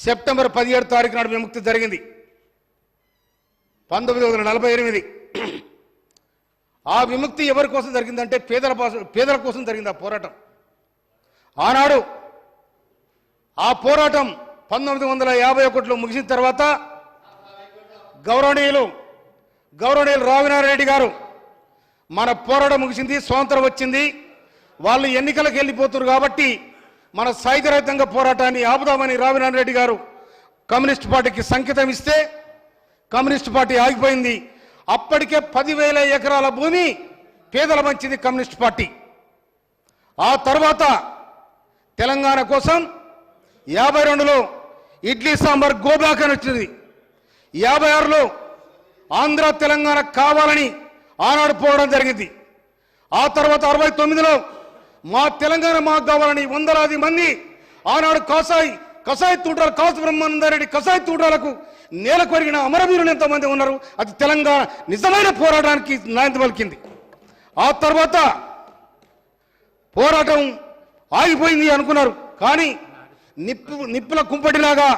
September 17 తారీఖు నాడు విముక్తి జరిగింది 1948. ఆ విముక్తి ఎవరి కోసం జరిగిందంటే పేదల కోసం జరిగింది ఆ పోరాటం. ఆనాడు ఆ పోరాటం 1951లో ముగిసిన తర్వాత గౌరవనీయులు రావినారాయణ రెడ్డి గారు మన పోరాటం ముగిసింది, స్వాతంత్రం వచ్చింది, వాళ్ళు ఎన్నికలకు వెళ్ళిపోతున్నారు కాబట్టి మన సాయుధరహితంగా పోరాటాన్ని ఆపుదామని రావినారాయణ రెడ్డి గారు కమ్యూనిస్ట్ పార్టీకి సంకేతం ఇస్తే కమ్యూనిస్ట్ పార్టీ ఆగిపోయింది. అప్పటికే 10,000 ఎకరాల భూమి పేదల మంచిది కమ్యూనిస్ట్ పార్టీ. ఆ తర్వాత తెలంగాణ కోసం 52లో ఇడ్లీ సాంబార్ గోబ్యాక్ అని వచ్చింది. 56లో ఆంధ్ర తెలంగాణ కావాలని ఆనాడు పోవడం జరిగింది. ఆ తర్వాత 69లో మా తెలంగాణ మాకు కావాలని వందలాది మంది ఆనాడు కసాయి తూటాలు కాసు బ్రహ్మానందరెడ్డి కసాయి తూటాలకు నేల కొరిగిన అమరవీరులు ఎంతమంది ఉన్నారు. అది తెలంగాణ నిజమైన పోరాటానికి నాంది పలికింది. ఆ తర్వాత పోరాటం ఆగిపోయింది అనుకున్నారు, కానీ నిప్పుల కుంపటిలాగా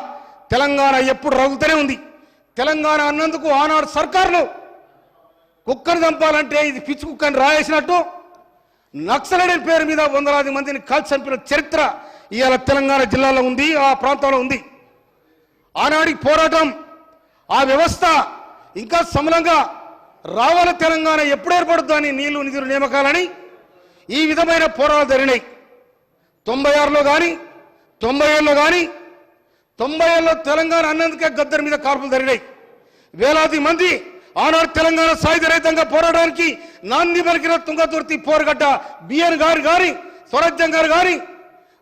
తెలంగాణ ఎప్పుడు రగులుతూనే ఉంది. తెలంగాణ అన్నందుకు ఆనాడు సర్కారులో కుక్కను చంపాలంటే ఇది పిచ్చి కుక్కని రాయేసినట్టు నక్సలైట్ పేరు మీద వందలాది మందిని కాల్చి చంపిన చరిత్ర ఇవాళ తెలంగాణ జిల్లాలో ఉంది, ఆ ప్రాంతంలో ఉంది. ఆనాడి పోరాటం, ఆ వ్యవస్థ ఇంకా సమలంగా రావాల తెలంగాణ ఎప్పుడు ఏర్పడుద్దు అని నీళ్లు నిధులు నియామకాలని ఈ విధమైన పోరాటాలు జరిగినాయి. 96లో కానీ 97లో కానీ 90లో తెలంగాణ అన్నందుకే గద్దర్ మీద కాల్పులు జరిగినాయి. వేలాది మంది ఆనాడు తెలంగాణ సాయుధరహితంగా పోరాటానికి నాంది పలికిన తుంగతుర్తి పోరుగడ్డ బిఎన్ గారు కానీ స్వరాజ్యం గారు కానీ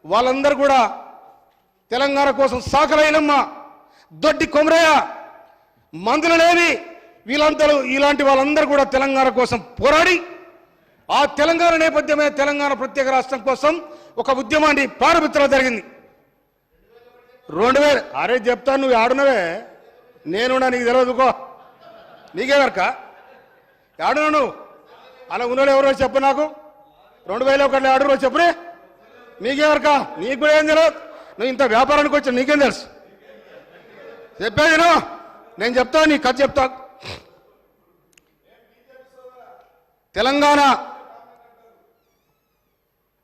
వాళ్ళందరూ కూడా తెలంగాణ కోసం సాకలైనమ్మ, దొడ్డి కొమరయ్య, మందులనేవి వీళ్ళందరూ ఇలాంటి వాళ్ళందరూ కూడా తెలంగాణ కోసం పోరాడి ఆ తెలంగాణ నేపథ్యమే తెలంగాణ ప్రత్యేక రాష్ట్రం కోసం ఒక ఉద్యమాన్ని ప్రారంభించడం జరిగింది. 2000 అరే చెప్తాను, నువ్వు ఆడునవే, నేనున్నా, నీకు తెలియదుకో, నీకే వరక ఆడునా నువ్వు అలా ఉన్నోళ్ళు ఎవరో చెప్పు, నాకు 2001 ఆడురో చెప్పురే, నీకే వరక, నీకు కూడా ఏం తెలియదు, నువ్వు ఇంత వ్యాపారానికి వచ్చా, నీకేం తెలుసు, చెప్పేది నేను చెప్తా, నీ కథ చెప్తా.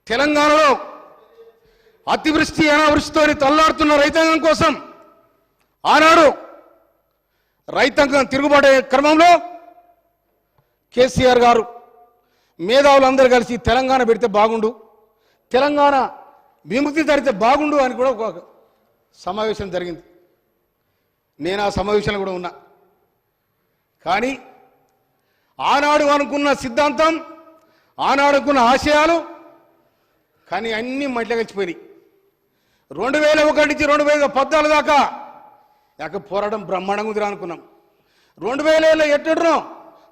తెలంగాణలో అతివృష్టి అనావృష్టితో తల్లాడుతున్న రైతాంగం కోసం ఆనాడు రైతాంగం తిరుగుబాటు క్రమంలో కేసీఆర్ గారు మేధావులందరూ కలిసి తెలంగాణ పెడితే బాగుండు, తెలంగాణ విముక్తి జరిగితే బాగుండు అని కూడా ఒక సమావేశం జరిగింది. నేను ఆ సమావేశంలో కూడా ఉన్నా. కానీ ఆనాడు అనుకున్న సిద్ధాంతం, ఆనాడు అనుకున్న ఆశయాలు కానీ అన్నీ మట్టిలో కలిసిపోయినాయి. 2001 నుంచి 2014 దాకా పోరాటం బ్రహ్మాండంగా ఉందిరా అనుకున్నాం. 2000లో ఎట్టున్నాం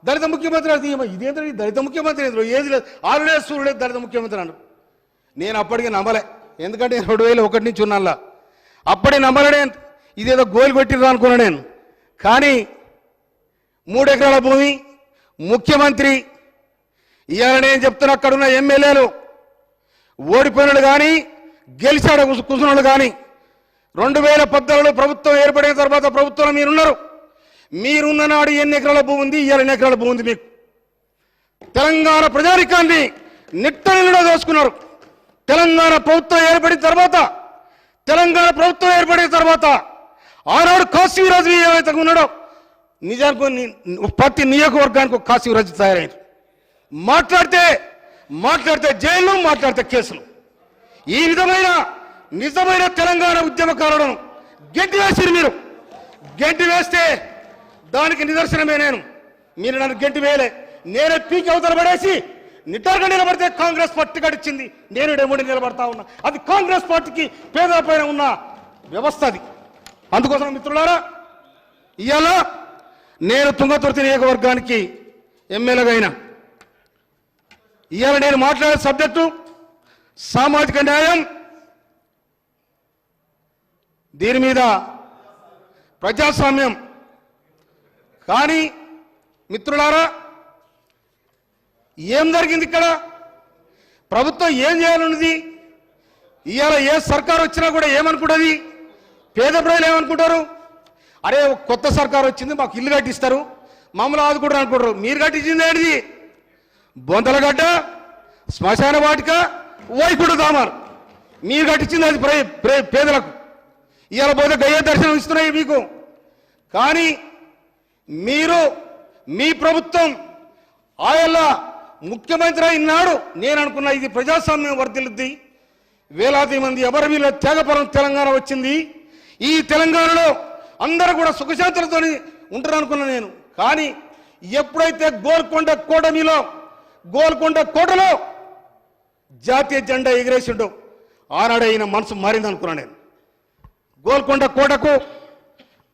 దళిత ముఖ్యమంత్రి, ఇదేంద్ర దళిత ముఖ్యమంత్రి ఏది లేదు, ఆరులేదు సూర్యులేదు దళిత ముఖ్యమంత్రి అన్నాడు. నేను అప్పటికి నమ్మలే, ఎందుకంటే 2001 నుంచి ఉన్నాలా, అప్పటి నమ్మలే, ఇదేదో గోలు పెట్టిర్రా అనుకున్నా నేను. కానీ 3 ఎకరాల భూమి ముఖ్యమంత్రి, ఇవాళ నేను చెప్తున్నా అక్కడున్న ఎమ్మెల్యేలు ఓడిపోయినలు కానీ గెలిచాడు కూర్చున్నాడు కానీ 2014లో ప్రభుత్వం ఏర్పడిన తర్వాత ప్రభుత్వంలో మీరున్న నాడు ఎన్ని ఎకరాల భూమి ఉంది, ఇవాళ ఎన్ని ఎకరాల భూమి ఉంది మీకు. తెలంగాణ ప్రజానికాన్ని నిట్టనిలో దోసుకున్నారు. తెలంగాణ ప్రభుత్వం ఏర్పడిన తర్వాత ఆనాడు కాశీరాజు ఏవైతే ఉన్నాడో నిజానికి ప్రతి నియోజకవర్గానికి ఒక కాశీరాజు తయారైంది. మాట్లాడితే జైలు, మాట్లాడితే కేసులు. ఈ విధమైన నిజమైన తెలంగాణ ఉద్యమకారులను గెంటి వేసిరు. మీరు గెంటి వేస్తే దానికి నిదర్శనమే మీరు నన్ను గెంటి వేయలే, నేనే పీకి అవతల పడేసి నిటారుగా నిలబడితే కాంగ్రెస్ పార్టీ గడిచింది, నేను డెమోడి నిలబడతా ఉన్నా. అది కాంగ్రెస్ పార్టీకి పేదల పైన ఉన్న వ్యవస్థ అది. అందుకోసం మిత్రులారా, ఇవాళ నేను తుంగతుర్తి నియోజకవర్గానికి ఎమ్మెల్యేగా అయినా, ఇవాళ నేను మాట్లాడే సబ్జెక్టు సామాజిక న్యాయం, దీని మీద ప్రజాస్వామ్యం. కానీ మిత్రులారా, ఏం జరిగింది ఇక్కడ? ప్రభుత్వం ఏం చేయాలన్నది, ఇవాళ ఏ సర్కారు వచ్చినా కూడా ఏమనుకుంటుంది, పేద ప్రజలు ఏమనుకుంటారు? అరే కొత్త సర్కారు వచ్చింది, మాకు ఇల్లు కట్టిస్తారు, మమ్మల్ని ఆదుకుంటారు అనుకుంటారు. మీరు కట్టించింది ఏంటిది? బొంతలగడ్డ, శ్మశాన వాటిక, వైకుంఠ ధామాలు మీరు కట్టించింది. అది పేదలకు ఇవాళ పోతే గయ్య దర్శనం ఇస్తున్నాయి మీకు. కానీ మీరు మీ ప్రభుత్వం ఆయల్లా ముఖ్యమంత్రి అయినాడు నేను అనుకున్నా ఇది ప్రజాస్వామ్యం వర్ధిల్లుద్ది, వేలాది మంది అమరవీరుల త్యాగపరం తెలంగాణ వచ్చింది, ఈ తెలంగాణలో అందరూ కూడా సుఖశాంతులతో ఉంటారు అనుకున్నా నేను. కానీ ఎప్పుడైతే గోల్కొండ కోటలో జాతీయ జెండా ఎగిరేసిండో ఆనాడే ఈయన మనసు మారింది అనుకున్నా నేను. గోల్కొండ కోటకు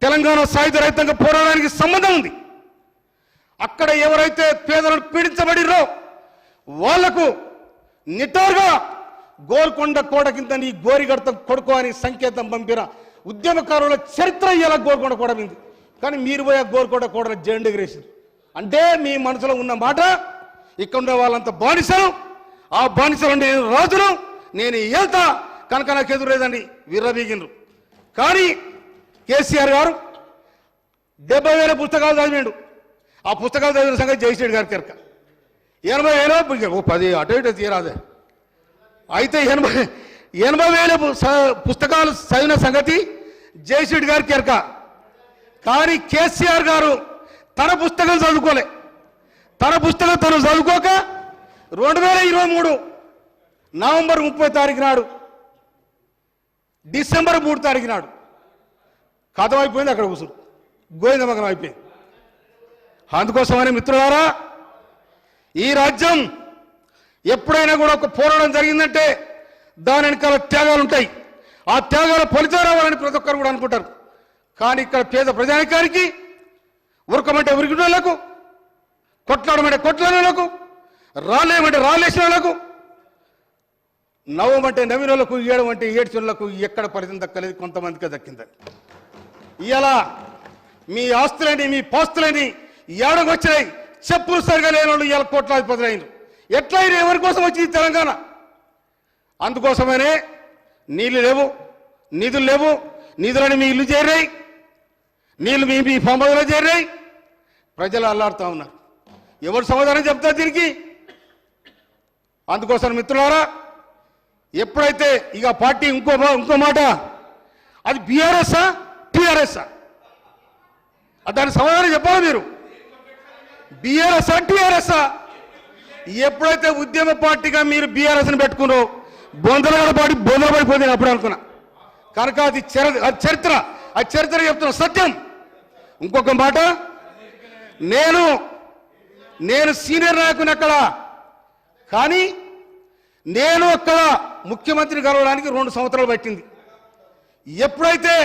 తెలంగాణ సాయుధ రైతాంగ పోరాటానికి సంబంధం ఉంది. అక్కడ ఎవరైతే పేదలను పీడించబడిరో వాళ్లకు నిటారుగా గోల్కొండ కోట కింద నీ గోరిగడత కొడుకో అని సంకేతం పంపిన ఉద్యమకారుల చరిత్ర ఇలా గోల్కొండ కోట ఉంది. కానీ మీరు పోయే గోల్కొండ కోటలో జెండా ఎగిరేసారు అంటే మీ మనసులో ఉన్న మాట ఇక్కడ ఉండే వాళ్ళంతా బానిసలు, ఆ బానిసలు నేను రాజును, నేను వెళ్తా కనుక నాకు ఎదురేదండి విర్రబీగినరు. కానీ కేసీఆర్ గారు 70,000 పుస్తకాలు చదివాడు. ఆ పుస్తకాలు చదివిన సంగతి జయశ్రెడ్డి గారికి ఎరక. 80,000 10 అటు ఇటు తీరాదే. అయితే 80,000 పుస్తకాలు చదివిన సంగతి జయశ్రెడ్డి గారికి ఎరక. కానీ కేసీఆర్ గారు తన పుస్తకం చదువుకోలే. తన పుస్తకం తను చదువుకోక 2023 నవంబర్ 30 తారీఖు నాడు, డిసెంబర్ 3 తారీఖు నాడు కథం అయిపోయింది. అక్కడ కూర్చుని గోవిందమగనం అయిపోయింది. అందుకోసమని మిత్రులారా, ఈ రాజ్యం ఎప్పుడైనా కూడా ఒక పోరాటం జరిగిందంటే దాని వెనకాల త్యాగాలు ఉంటాయి. ఆ త్యాగాల ఫలితం రావాలని ప్రతి ఒక్కరు కూడా అనుకుంటారు. కానీ ఇక్కడ పేద ప్రజానికానికి ఉరకమంటే ఉరికిన వాళ్ళకు, కొట్లాడమంటే కొట్లాడిన వాళ్ళకు, రాలేమంటే రాలేసిన వాళ్ళకు, నవ్వమంటే నవ్విన వాళ్ళకు, ఏడమంటే ఏడ్చిన వాళ్ళకు ఎక్కడ ఫలితం దక్కలేదు, కొంతమందికి దక్కిందని. ఇలా మీ ఆస్తులని మీ పాస్తులని ఏడకొచ్చినాయి, చెప్పులు సరిగా లేని వాళ్ళు ఇలా కోట్లాధిపతులు అయినారు. ఎట్లా అయినా ఎవరి కోసం వచ్చింది తెలంగాణ? అందుకోసమనే నీళ్లు లేవు, నిధులు లేవు, నిధులని మీ ఇల్లు చేరాయి, నీళ్లు మీ పంపదలో చేరాయి, ప్రజలు అల్లాడుతూ ఉన్నారు. ఎవరు సమాధానం చెప్తారు దీనికి? అందుకోసం మిత్రులారా, ఎప్పుడైతే ఇక పార్టీ ఇంకో మాట అది బీఆర్ఎస్ఆ టీఆర్ఎస్ఆ దానికి సమాధానం చెప్పాలి మీరు. బీఆర్ఎస్ఆ టీఆర్ఎస్ఆ? ఎప్పుడైతే ఉద్యమ పార్టీగా మీరు బీఆర్ఎస్ని పెట్టుకున్నారో బొందలు పడిపోతుంది అప్పుడు అనుకున్నా. కనుక అది చరిత్ర చెప్తున్న సత్యం. ఇంకొక మాట, నేను సీనియర్ నాయకుని అక్కడ, కానీ నేను అక్కడ ముఖ్యమంత్రిని కలవడానికి 2 సంవత్సరాలు పట్టింది. ఎప్పుడైతే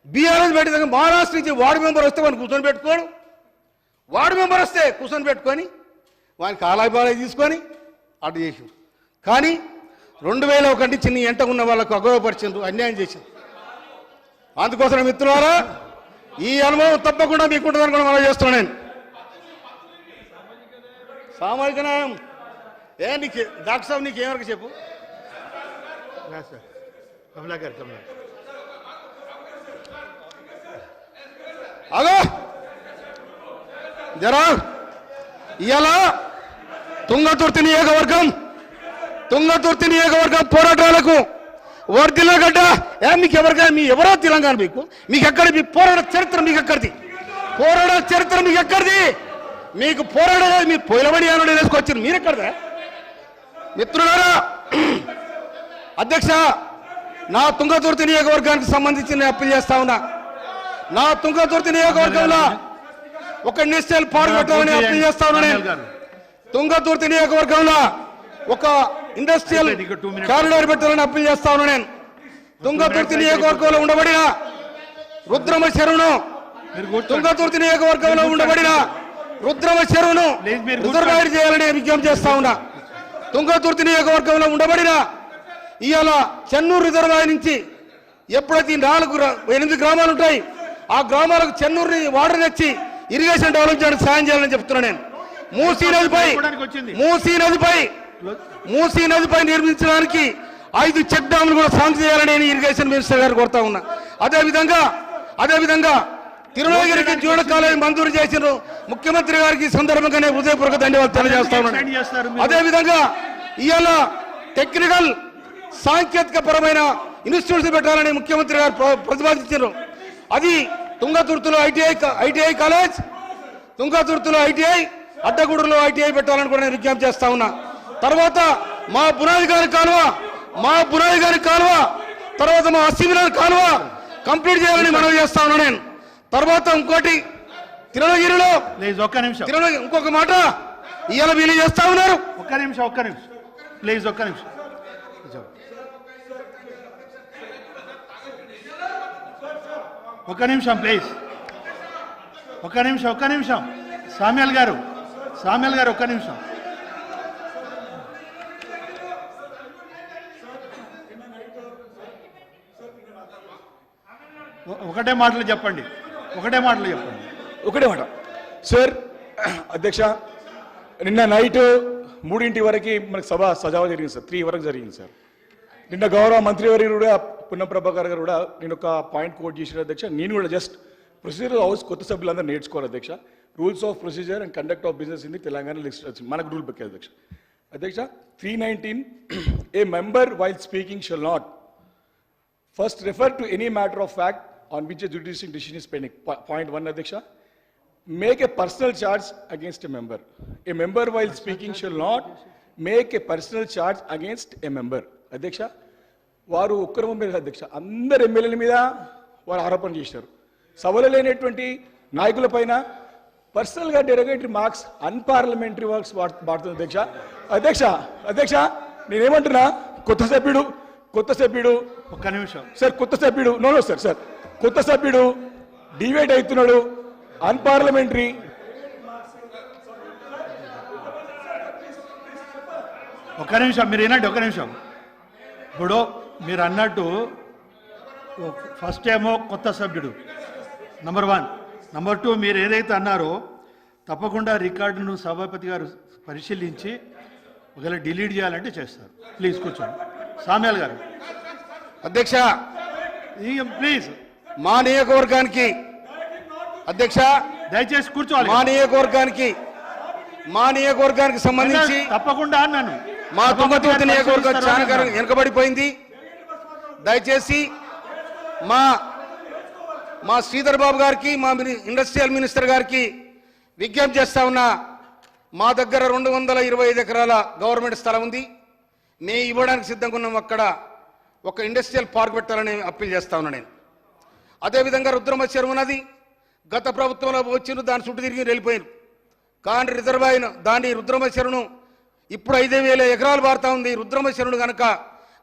బీఆర్ఎస్ పెట్టిన మహారాష్ట్ర నుంచి వార్డు మెంబర్ వస్తే వాడిని కూర్చొని పెట్టుకోడు, వార్డు మెంబర్ వస్తే కూర్చొని పెట్టుకొని వానికి ఆలాబాలా తీసుకొని అటు చేసి. కానీ 2001 నుంచి నీ ఎంట ఉన్న వాళ్ళకు అగౌరవపరిచిండ్రు, అన్యాయం చేసింది. అందుకోసం మిత్రులారా, ఈ అనుభవం తప్పకుండా మీకుంటుందని కూడా మనం చేస్తున్నాను. నేను సామాజిక న్యాయం నీకు డాక్టర్ సాబ్ నీకు ఏమరకు చెప్పు. అగో జరా ఇలా తుంగతుర్తి నియోజకవర్గం పోరాటాలకు వర్దిల్లగడ్డ మీకు ఎవరిగా మీ ఎవరో తెలంగాణ మీకు ఎక్కడ మీ పోరాట చరిత్ర మీకు ఎక్కడిది? మీకు పోరాడలేదు, మీ పొలబడి అని వేసుకొచ్చారు మీరు ఎక్కడదా? మిత్రులారా, అధ్యక్ష, నా తుంగతుర్తి నియోజకవర్గానికి సంబంధించి నేను అప్పీల్ చేస్తా ఉన్నా. నా తుంగతుర్తి నియోజకవర్గంలో ఒక ఇండస్ట్రియల్ పార్క్ పెట్టాలని అప్పీల్ చేస్తా ఉన్నా. నేను తుంగతుర్తి నియోజకవర్గంలో ఒక ఇండస్ట్రియల్ కారిడార్ పెట్టాలని అప్పీల్ చేస్తా ఉన్నా. నేను తుంగతుర్తి నియోజకవర్గంలో ఉండబడిన రుద్రమ చెరువును రిజర్వాయర్ చేయాలని విజ్ఞప్తి చేస్తా ఉన్నా. తుంగతుర్తి నియోజకవర్గంలో ఉండబడిన ఇవాళ చెన్నూరు రిజర్వాయర్ నుంచి ఎప్పుడైతే 8 గ్రామాలు ఉంటాయి, ఆ గ్రామాలకు చెన్నూరుని వాటర్ తెచ్చి ఇరిగేషన్ డెవలప్ చేయడానికి సాయం చేయాలని చెప్తున్నా. నేను మూసీ నదిపై నిర్మించడానికి 5 చెక్ డ్యాములు కూడా శాంక్షన్ చేయాలని నేను ఇరిగేషన్ మినిస్టర్ గారు కోరుతా ఉన్నా. అదేవిధంగా తిరుమలగిరికి జూడ కాలేజీ మంజూరు చేసిన ముఖ్యమంత్రి గారికి సందర్భంగానే హృదయపూర్వక ధన్యవాదాలు తెలియజేస్తా ఉన్నాను. అదేవిధంగా ఇవాళ టెక్నికల్ సాంకేతిక పరమైన ఇన్స్టిట్యూట్స్ పెట్టాలని ముఖ్యమంత్రి గారు ప్రతిపాదించారు. అది తుంగతుర్తిలో ఐటీఐ కాలేజ్, తుంగతుర్తిలో ఐటీఐ, అడ్డగూడలో ఐటీఐ పెట్టాలని కూడా నేను విజ్ఞప్తి చేస్తా ఉన్నా. తర్వాత మా బునాది గారి కాలువ తర్వాత మా అసిమిలర్ కాలువ కంప్లీట్ చేయాలని మనవి చేస్తా ఉన్నా నేను. తర్వాత ఇంకోటి తిరుమలగిరిలో ఇంకొక మాట ఇవాళ వీళ్ళు చేస్తా ఉన్నారు. ఒక్క నిమిషం ప్లీజ్, ఒక్క నిమిషం. సామ్యాల్ గారు ఒక్క నిమిషం. ఒకటే మాటలు చెప్పండి. ఒకటే మాట సార్. అధ్యక్ష, నిన్న నైట్ 3 వరకు మనకు సభ సజావా జరిగింది సార్. 3 వరకు జరిగింది సార్. నిన్న గౌరవ మంత్రివర్యులు కూడా పున్నం ప్రభాకర్ గారు కూడా నేను ఒక పాయింట్ కోట్ చేసిన అధ్యక్ష. నేను కూడా జస్ట్ ప్రొసీజర్ హౌస్ కొత్త సభ్యులందరూ నేర్చుకోవాలి అధ్యక్ష. Rules of procedure and conduct of business in Telangana legislature మనకు రూల్ బెక్కే అధ్యక్ష. 319 a member while speaking shall not first refer to any matter of fact on which a judicial decision is pending. Point 1, Adhyaksha. Make a personal charge against a member. A member while speaking shall not make a personal charge against a member. Adhyaksha, వారు ఒక్కరు మీద అధ్యక్ష అందరు ఎమ్మెల్యేల మీద వారు ఆరోపణ చేశారు. సభలో లేనటువంటి నాయకుల పైన పర్సనల్గా డెరగేటరీ మార్క్స్, అన్పార్లమెంటరీ వర్క్స్ వాడుతుంది అధ్యక్ష. నేనేమంటున్నా, కొత్త సభ్యుడు ఒక్క నిమిషం సార్, కొత్త సభ్యుడు డివైడ్ అవుతున్నాడు, అన్పార్లమెంటరీ. ఒక్క నిమిషం మీరు వినండి. ఒక్క నిమిషం. ఇప్పుడు మీరు అన్నట్టు ఫస్ట్ ఏమో కొత్త సభ్యుడు నంబర్ 1. నంబర్ 2, మీరు ఏదైతే అన్నారో తప్పకుండా రికార్డును సభాపతి గారు పరిశీలించి ఒకవేళ డిలీట్ చేయాలంటే చేస్తారు. ప్లీజ్ కూర్చోండి. సామ్యాల్ గారు. అధ్యక్ష, ప్లీజ్ మా నియోజకవర్గానికి అధ్యక్ష దయచేసి కూర్చోవాలి. మా నియోజకవర్గానికి సంబంధించి తప్పకుండా అన్నాను. మా తుంగతుర్తి నియోజకవర్గం చాలా వెనుకబడిపోయింది. దయచేసి మా శ్రీధర్ బాబు గారికి, మా ఇండస్ట్రియల్ మినిస్టర్ గారికి విజ్ఞప్తి చేస్తా ఉన్నా. మా దగ్గర 225 ఎకరాల గవర్నమెంట్ స్థలం ఉంది. మేము ఇవ్వడానికి సిద్ధంగా ఉన్నాం. అక్కడ ఒక ఇండస్ట్రియల్ పార్క్ పెట్టాలని అప్పీల్ చేస్తా ఉన్నా నేను. అదేవిధంగా రుద్రమ చెరువు ఉన్నది. గత ప్రభుత్వంలో వచ్చిన దాని చుట్టూ తిరిగి వెళ్ళిపోయారు. కానీ రిజర్వ్ అయిన దాని రుద్రమ చెరువును ఇప్పుడు 5,000 ఎకరాలు పారుతా ఉంది. రుద్రమ చెరువును కనుక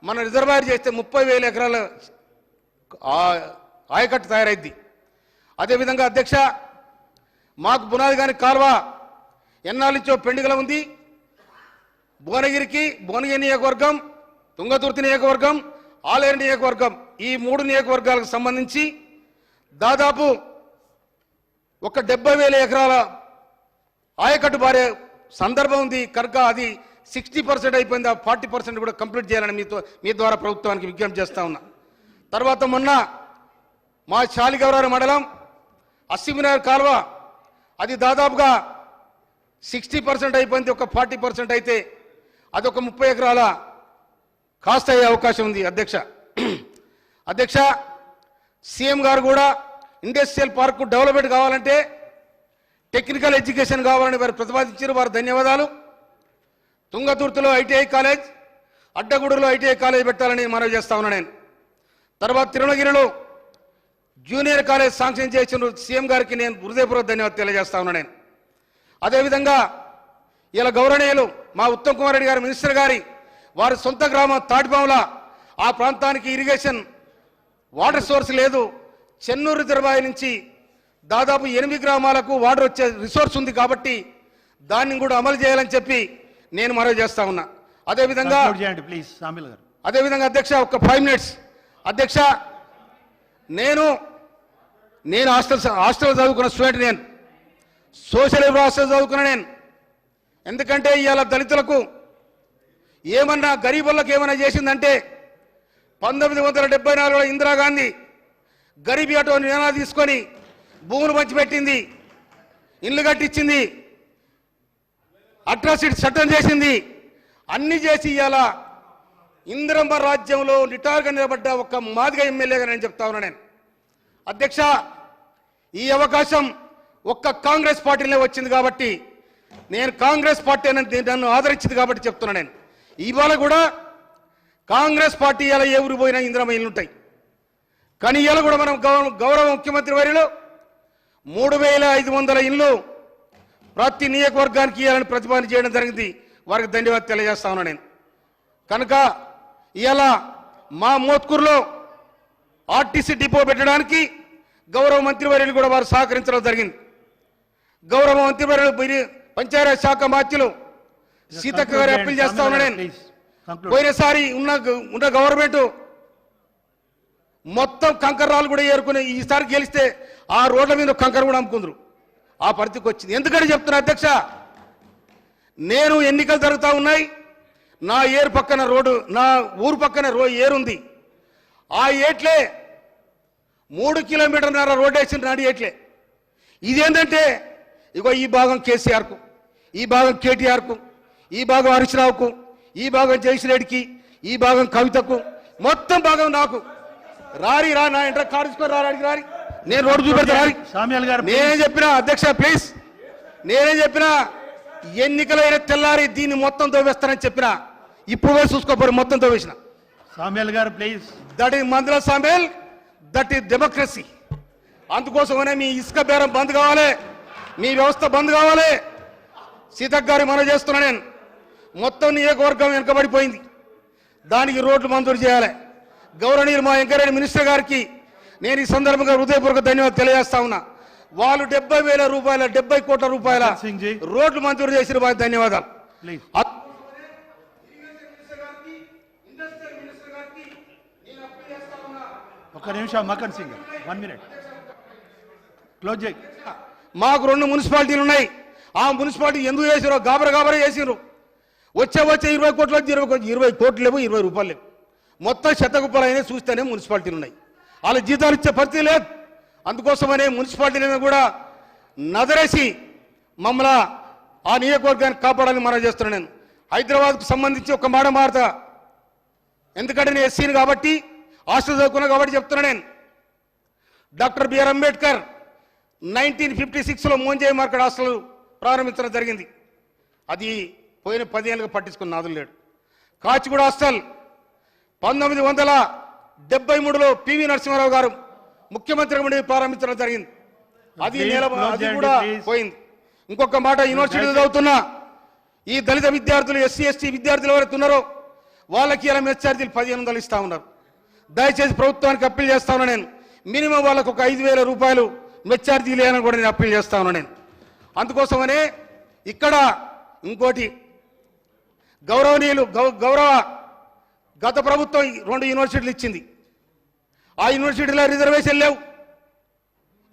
మన రిజర్వాయర్ చేస్తే 30,000 ఎకరాల ఆయకట్టు తయారైద్ది. అదేవిధంగా అధ్యక్ష, మాకు బునాది గాని కాలువ ఎన్నాళ్ళ నుంచో పెండింగ్లో ఉంది. భువనగిరి నియోజకవర్గం, తుంగతుర్తి నియోజకవర్గం, ఆలేరు నియోజకవర్గం, ఈ 3 నియోజకవర్గాలకు సంబంధించి దాదాపు ఒక 70,000 ఎకరాల ఆయకట్టు బారే సందర్భం ఉంది. కనుక అది 60% అయిపోయింది. ఆ 40% కూడా కంప్లీట్ చేయాలని మీ ద్వారా ప్రభుత్వానికి విజ్ఞప్తి చేస్తా ఉన్నా. తర్వాత మొన్న మా శాలిగౌరారు మండలం అసిమినార్ కాలువ అది దాదాపుగా 60% అయిపోయింది. ఒక 40% అయితే అదొక 30 ఎకరాల కాస్ట్ అయ్యే అవకాశం ఉంది. అధ్యక్ష, సీఎం గారు కూడా ఇండస్ట్రియల్ పార్క్ డెవలప్మెంట్ కావాలంటే టెక్నికల్ ఎడ్యుకేషన్ కావాలని వారు ప్రతిపాదించారు. వారు ధన్యవాదాలు. తుంగతుర్తిలో ఐటీఐ కాలేజ్, అడ్డగూడలో ఐటీఐ కాలేజ్ పెట్టాలని మనవి చేస్తా ఉన్నా నేను. తర్వాత తిరుమలగిరిలో జూనియర్ కాలేజ్ శాంక్షన్ చేసిన సీఎం గారికి నేను హృదయపూర్వక ధన్యవాదాలు తెలియజేస్తా ఉన్నా నేను. అదేవిధంగా ఇలా గౌరవనీయులు మా ఉత్తమ్ కుమార్ రెడ్డి గారు మినిస్టర్ గారి వారి సొంత గ్రామం తాటిపాముల, ఆ ప్రాంతానికి ఇరిగేషన్ వాటర్ సోర్స్ లేదు. చెన్నూరు రిజర్వాయర్ నుంచి దాదాపు 8 గ్రామాలకు వాటర్ వచ్చే రిసోర్స్ ఉంది. కాబట్టి దాన్ని కూడా అమలు చేయాలని చెప్పి నేను మనవి చేస్తా ఉన్నా. అదేవిధంగా అధ్యక్ష ఒక 5 minutes అధ్యక్ష, నేను హాస్టల్ చదువుకున్న స్టూడెంట్, నేను సోషల్ హాస్టల్ చదువుకున్నా నేను. ఎందుకంటే ఇవాళ దళితులకు ఏమన్నా గరీబులకు ఏమైనా చేసిందంటే 1974లో ఇందిరాగాంధీ గరీబీ ఆటో నినాదం తీసుకొని భూములు పంచిపెట్టింది, ఇల్లు కట్టించింది, అట్రాసిటీ చట్టం చేసింది, అన్ని చేసి ఇవాళ ఇందిరమ్మ రాజ్యంలో నిటారుగా నిలబడ్డ ఒక మాదిగ ఎమ్మెల్యేగా నేను చెప్తా ఉన్నా. నేను అధ్యక్ష, ఈ అవకాశం ఒక్క కాంగ్రెస్ పార్టీలో వచ్చింది కాబట్టి, నేను కాంగ్రెస్ పార్టీ నన్ను ఆదరించింది కాబట్టి చెప్తున్నా. నేను ఇవాళ కూడా కాంగ్రెస్ పార్టీ ఇలా ఏ ఊరు పోయినా ఇందిరమ్మ ఇల్లు ఉంటాయి. కానీ ఇవాళ కూడా మనం గౌరవ ముఖ్యమంత్రి వర్యులు 3500 ఇల్లు ప్రతి నియోజకవర్గానికి ఇవ్వాలని ప్రతిపాదన చేయడం జరిగింది. వారికి ధన్యవాదాలు తెలియజేస్తా ఉన్నా నేను. కనుక ఇవాళ మా మోత్కూరులో ఆర్టీసీ డిపో పెట్టడానికి గౌరవ మంత్రివర్యులు కూడా వారు సహకరించడం జరిగింది. గౌరవ మంత్రివర్యులు పంచాయతీ శాఖ మంత్రులు సీతక్క గారి అప్పీల్ చేస్తా ఉన్నా నేను. పోయినసారి ఉన్న గవర్నమెంట్ మొత్తం కంకర్రాలు కూడా ఏరుకుని ఈసారి గెలిస్తే ఆ రోడ్ల మీద కంకర కూడా అమ్ముకుందరు. ఆ పరిస్థితికి వచ్చింది. ఎందుకని చెప్తున్నా అధ్యక్ష, నేను ఎన్నికలు జరుగుతూ ఉన్నాయి, నా ఏరు పక్కన రోడ్డు, నా ఊరు పక్కన ఏరుంది. ఆ ఏట్లే 3 కిలోమీటర్ల రోడ్డు వేసిన నాడు ఏట్లే. ఇదేంటంటే ఇగో ఈ భాగం కేసీఆర్కు, ఈ భాగం కేటీఆర్కు, ఈ భాగం హరీష్ రావుకు, ఈ భాగం జయశ్రెడ్డికి, ఈ భాగం కవితకు, మొత్తం భాగం నాకు. రారి రా నా ఇంటర్ కారు తీసుకొని రాడికి రారి, నేను రోడ్డు చూపెడతా రారి. నేనేం చెప్పినా అధ్యక్ష ప్లీజ్, నేనేం చెప్పినా ఎన్నికలైన తెల్లారి దీన్ని మొత్తం తోవేస్తానని చెప్పినా, ఇప్పుడు పోయి చూసుకోపోరు మొత్తం తోవేసిన. సామ్యాల్ గారు ప్లీజ్. దట్ ఈస్ మందుల సామ్యాల్, దట్ ఈస్ డెమోక్రసీ. అందుకోసమనే మీ ఇసుక బేరం బంద్ కావాలి, మీ వ్యవస్థ బంద్ కావాలి. సీతక్ గారి మనం చేస్తున్నా నేను. మొత్తం నియోజకవర్గం వెనుకబడిపోయింది, దానికి రోడ్లు మంజూరు చేయాలి. గౌరవనీయులు మా వెంకరెడ్డి మినిస్టర్ గారికి నేను ఈ సందర్భంగా హృదయపూర్వక ధన్యవాదాలు తెలియజేస్తా ఉన్నా. వాళ్ళు 70,000 రూపాయల 70 కోట్ల రూపాయల రోడ్లు మంజూరు చేసిన వారికి ధన్యవాదాలు. ఒక్క నిమిషం మకన్ సింగ్ 1 మినిట్ క్లోజ్ చేయి. మాకు 2 మున్సిపాలిటీలు ఉన్నాయి. ఆ మున్సిపాలిటీ ఎందుకు చేసిరో గాబరా చేసిరు. వచ్చే 20 కోట్లు 20 కోట్లు లేవు, 20 రూపాయలు లేవు. మొత్తం శతకుప్పలు అయినా చూస్తేనే మున్సిపాలిటీలు ఉన్నాయి. వాళ్ళ జీతాలు ఇచ్చే పరిస్థితి లేదు. అందుకోసమనే మున్సిపాలిటీలను కూడా నదరేసి మమ్మల్ని ఆ నియోజకవర్గాన్ని కాపాడాలని మనం చేస్తున్నాను. నేను హైదరాబాద్కు సంబంధించి ఒక మాట మారుతా, ఎందుకంటే నేను ఎస్సీని కాబట్టి, హాస్టల్ చదువుకున్నా కాబట్టి చెప్తున్నా నేను. డాక్టర్ బిఆర్ అంబేద్కర్ 1956లో మోంజయ్ మార్కెట్ హాస్టల్ ప్రారంభించడం జరిగింది. అది పోయిన 10 ఏళ్ళుగా పట్టించుకున్న నాదులు లేడు. కాచిగూడ హాస్టల్ 1973లో పివి నరసింహారావు గారు ముఖ్యమంత్రిగా ఉండి ప్రారంభించడం జరిగింది. అది కూడా పోయింది. ఇంకొక మాట, యూనివర్సిటీలో చదువుతున్న ఈ దళిత విద్యార్థులు, ఎస్సీ ఎస్టీ విద్యార్థులు ఎవరైతే ఉన్నారో వాళ్ళకి ఇలా మెస్ ఛార్జీలు 1500 ఇస్తా ఉన్నారు. దయచేసి ప్రభుత్వానికి అప్పీల్ చేస్తా ఉన్నా నేను. మినిమం వాళ్ళకు ఒక 5,000 రూపాయలు మెస్ ఛార్జీలు వేయాలని కూడా నేను అప్పీల్ చేస్తా ఉన్నా నేను. అందుకోసమనే ఇక్కడ ఇంకోటి, గౌరవ గత ప్రభుత్వం 2 యూనివర్సిటీలు ఇచ్చింది. ఆ యూనివర్సిటీలో రిజర్వేషన్ లేవు.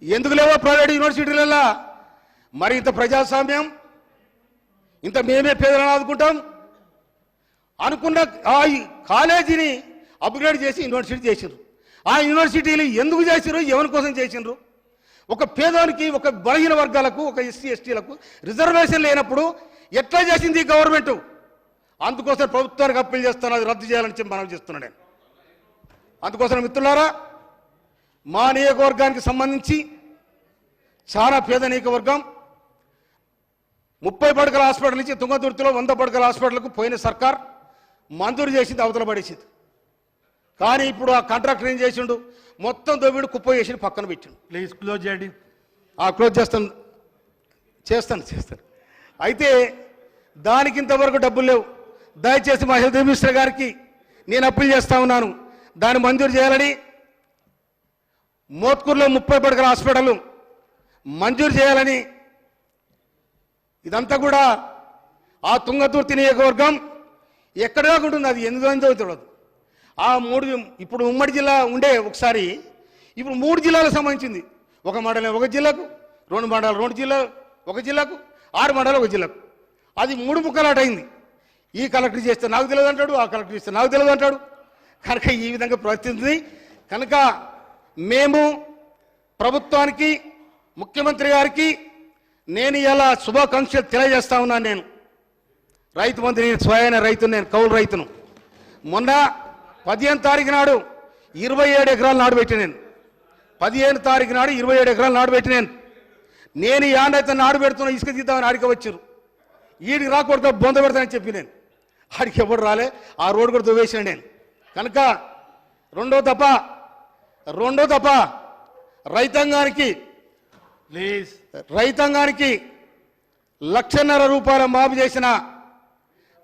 ఎందుకు లేవో ప్రైవేట్ యూనివర్సిటీలలో? మరి ఇంత ప్రజాస్వామ్యం, ఇంత మేమే పేదలను ఆదుకుంటాం అనుకున్న ఆ కాలేజీని అప్గ్రేడ్ చేసి యూనివర్సిటీ చేసిండ్రు. ఆ యూనివర్సిటీలు ఎందుకు చేసిండ్రు, ఎవరి కోసం చేసిండ్రు? ఒక పేదోనికి, ఒక బలహీన వర్గాలకు, ఒక ఎస్సీ ఎస్టీలకు రిజర్వేషన్ లేనప్పుడు ఎట్లా చేసింది గవర్నమెంట్? అందుకోసం ప్రభుత్వానికి అప్పీల్ చేస్తాను, అది రద్దు చేయాలని చెప్పి మనం చేస్తున్నాను నేను. అందుకోసం మిత్రులారా, మా నియోజకవర్గానికి సంబంధించి చాలా పేద నియోజకవర్గం. 30 పడకల హాస్పిటల్ నుంచి తుంగతుర్తిలో 100 పడకల హాస్పిటల్కు పోయిన సర్కార్ మంజూరు చేసింది, అవతల పడేసింది. కానీ ఇప్పుడు ఆ కాంట్రాక్టర్ ఏం చేసిండు, మొత్తం దోబిడు కుప్ప చేసి పక్కన పెట్టిండు. ప్లీజ్ క్లోజ్ చేయండి. క్లోజ్ చేస్తాను. అయితే దానికి ఇంతవరకు డబ్బులు లేవు. దయచేసి మా హెల్త్ మినిస్టర్ గారికి నేను అప్పీల్ చేస్తా ఉన్నాను, దాన్ని మంజూరు చేయాలని. మోత్కూరులో 30 పడకల హాస్పిటల్ మంజూరు చేయాలని. ఇదంతా కూడా ఆ తుంగతుర్తి నియోజకవర్గం ఎక్కడ ఉంటుంది, అది ఎందుకు తెలియదు. ఆ 3 ఇప్పుడు ఉమ్మడి జిల్లా ఉండే ఒకసారి, ఇప్పుడు 3 జిల్లాలకు సంబంధించింది. ఒక మండలం ఒక జిల్లాకు, 2 మండలాలు 2 జిల్లాలు ఒక జిల్లాకు, 6 మండలాలు ఒక జిల్లాకు. అది 3 ముక్కలాట అయింది. ఈ కలెక్టర్ చేస్తే నాకు తెలియదు అంటాడు, ఆ కలెక్టర్ చేస్తే నాకు తెలియదు అంటాడు. కనుక ఈ విధంగా ప్రవర్తిస్తుంది. కనుక మేము ప్రభుత్వానికి, ముఖ్యమంత్రి గారికి నేను ఇలా శుభాకాంక్షలు తెలియజేస్తా ఉన్నాను. నేను రైతు మంత్రి, స్వయాన రైతును, నేను కౌలు రైతును. మొన్న 15 తారీఖు నాడు 27 ఎకరాలు నాడుబెట్టి నేను 15 తారీఖు నాడు 27 ఎకరాలు నాడుబెట్టి నేను యాడైతే నాడు పెడుతున్నా ఇసుక తీద్దామని ఆడికి వచ్చారు. ఈడికి రాకూడదు బొంద పెడతానని చెప్పి నేను ఆడికి ఎవరు రాలే, ఆ రోడ్డు కూడా దువ్వేసాను నేను. కనుక రెండో తప్ప రైతాంగానికి ప్లీజ్ 1,50,000 రూపాయల మాఫీ చేసిన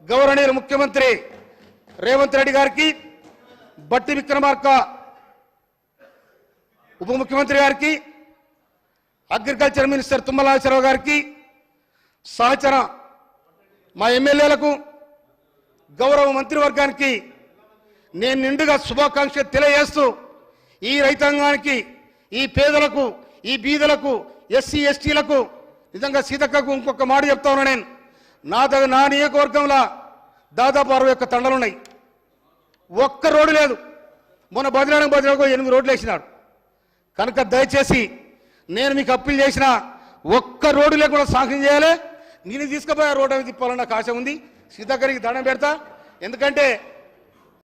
గౌరవనీయులు ముఖ్యమంత్రి రేవంత్ రెడ్డి గారికి, బట్టి విక్రమార్క ఉప ముఖ్యమంత్రి గారికి, అగ్రికల్చర్ మినిస్టర్ తుమ్మల నాగేశ్వరరావు గారికి, సహచర మా ఎమ్మెల్యేలకు, గౌరవ మంత్రివర్గానికి నేను నిండుగా శుభాకాంక్షలు తెలియజేస్తూ ఈ రైతాంగానికి, ఈ పేదలకు, ఈ బీదలకు, ఎస్సీ ఎస్టీలకు నిజంగా సీతక్కకు ఇంకొక మాట చెప్తా ఉన్నా. నేను నా నియోజకవర్గంలో దాదాపు 61 తండలు ఉన్నాయి. ఒక్క రోడ్డు లేదు. మొన్న బదిలానికి 8 రోడ్లు వేసినాడు. కనుక దయచేసి నేను మీకు అప్పీల్ చేసిన ఒక్క రోడ్డు లేకుండా సాంక్షన్ చేయాలి. నేను తీసుకుపోయే రోడ్డు అని తిప్పాలని నాకు ఆశ ఉంది. సీతక్కరికి దండం పెడతా. ఎందుకంటే